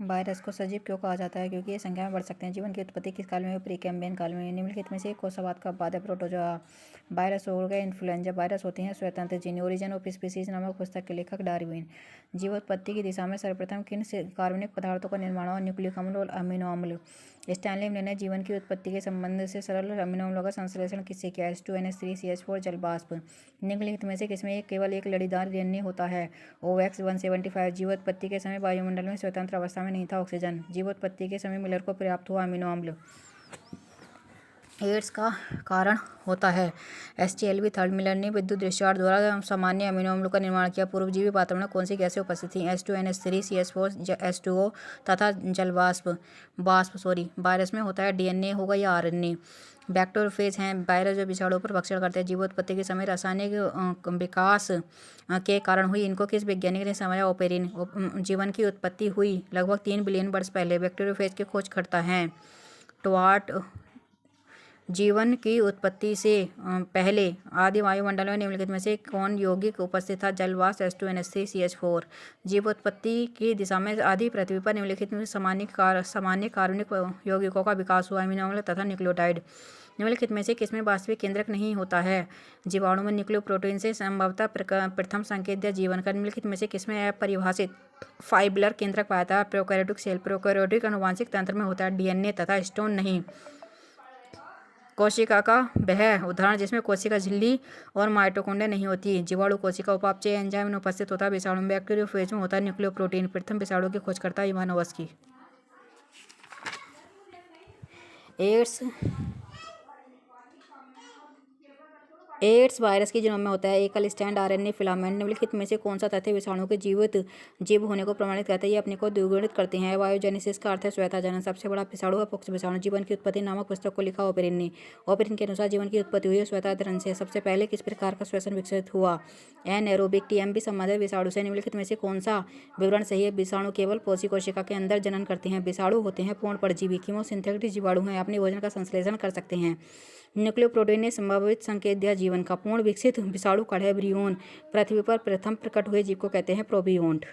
Virus को सजीव क्यों कहा जाता है? क्योंकि ये संख्या में बढ़ सकते हैं। जीवन की उत्पत्ति किस काल में हुई? प्री-कैम्ब्रियन काल में। निम्नलिखित में से कौन सा बात का अपवाद है? प्रोटोजोआ। वायरस हो गए इन्फ्लुएंजा। वायरस होते हैं स्वतंत्र जीन। ओरिजिन ऑफ स्पीसीज नामक पुस्तक के लेखक डार्विन। जीवोत्पत्ति की दिशा में सर्वप्रथम किन कार्बनिक पदार्थों का निर्माण हुआ? न्यूक्लिक अम्ल और अमीनो अम्ल। स्टैनली ने जीवन की उत्पत्ति के संबंध से सरल अमीनो अम्लों का संश्लेषण किससे किया? H2NH3CH4 जल वाष्प। निम्नलिखित में से किसमें केवल एक लड़ीदार डीएनए होता है? OX175। जीवोत्पत्ति के समय वायुमंडल में स्वतंत्र अवस्था में नहीं था ऑक्सीजन। जीवोत्पत्ति के समय मिलर को पर्याप्त हुआ अमीनो अम्ल। एड्स का कारण होता है। HTLV थर्ड मिलर ने विद्युत डिस्चार्ज द्वारा सामान्य अमीनो अम्लों का निर्माण किया। पूर्वजीवी वातावरण में कौन सी गैसें उपस्थित थीं? H2NH3CH4 H2O तथा जल वाष्प। वायरस में होता है डीएनए होगा या आरएनए। बैक्टीरियोफेज हैं वायरस जो विषाणुओं पर भक्षण करते हैं। जीवोत्पत्ति के समय रासायनिक विकास के कारण हुई। इनको किस वैज्ञानिक ने समझा? ओपेरिन। जीवन की उत्पत्ति हुई लगभग 3 बिलियन वर्ष पहले। बैक्टीरियोफेज के खोजकर्ता हैं ट्वार्ट। जीवन की उत्पत्ति से पहले आदि वायुमंडल में निम्नलिखित में से कौन यौगिक उपस्थित था? जल वाष्प H2NH3CH4। जीवोत्पत्ति की दिशा में आदि पृथ्वी पर निम्नलिखित में सामान्य कार्बनिक यौगिकों का विकास हुआ? अमीनो अम्ल तथा न्यूक्लियोटाइड। निम्नलिखित में से किसमें वास्तविक केंद्रक नहीं होता है? जीवाणु में न्यूक्लियोप्रोटीन से संभवतः प्रथम संकेत दिया जीवन का। निम्नलिखित में से किसमें अपरिभाषित फाइब्रिलर केंद्रक पाया था? Prokaryotic cell. प्रोकैरियोटिक आनुवंशिक तंत्र में होता है डीएनए तथा हिस्टोन नहीं। कोशिका का वह उदाहरण जिसमें कोशिका झिल्ली और माइटोकॉन्ड्रिया नहीं होती। जीवाणु कोशिका उपापचय एंजाइम में उपस्थित होता है। विषाणु में बैक्टीरियोफेज में होता है न्यूक्लियोप्रोटीन। प्रथम विषाणु के खोजकर्ता इवानोव्स्की। एड्स वायरस के जीनोम में होता है एकल स्ट्रैंड आरएनए फिलामेंट। निम्नलिखित में से कौन सा तथ्य विषाणु के जीव होने को प्रमाणित करता है? ये अपने को द्विगुणित करते हैं। बायोजेनेसिस का अर्थ है स्वतः जनन। सबसे बड़ा विषाणु अपक्ष विषाणु। जीवन की उत्पत्ति नामक पुस्तक को लिखा ओपेरिन ने। ओपेरिन के अनुसार जीवन की उत्पत्ति हुई स्वतः जनन से। सबसे पहले किस प्रकार का श्वसन विकसित हुआ? एनएरोबिक। टीएमपी संबंधित विषाणु से। निम्नलिखित में से कौन सा विवरण सही है? विषाणु केवल कोशिका के अंदर जनन करते हैं। विषाणु होते हैं पूर्ण परजीवी। कीमोसिंथेटिक जीवाणु हैं, अपने भोजन का संश्लेषण कर सकते हैं। न्यूक्लियोप्रोटीन ने संभावित संकेत दिया जीवन का। पूर्ण विकसित विषाणु कण है ब्रियोन। पृथ्वी पर प्रथम प्रकट हुए जीव को कहते हैं प्रोबियोन्ट।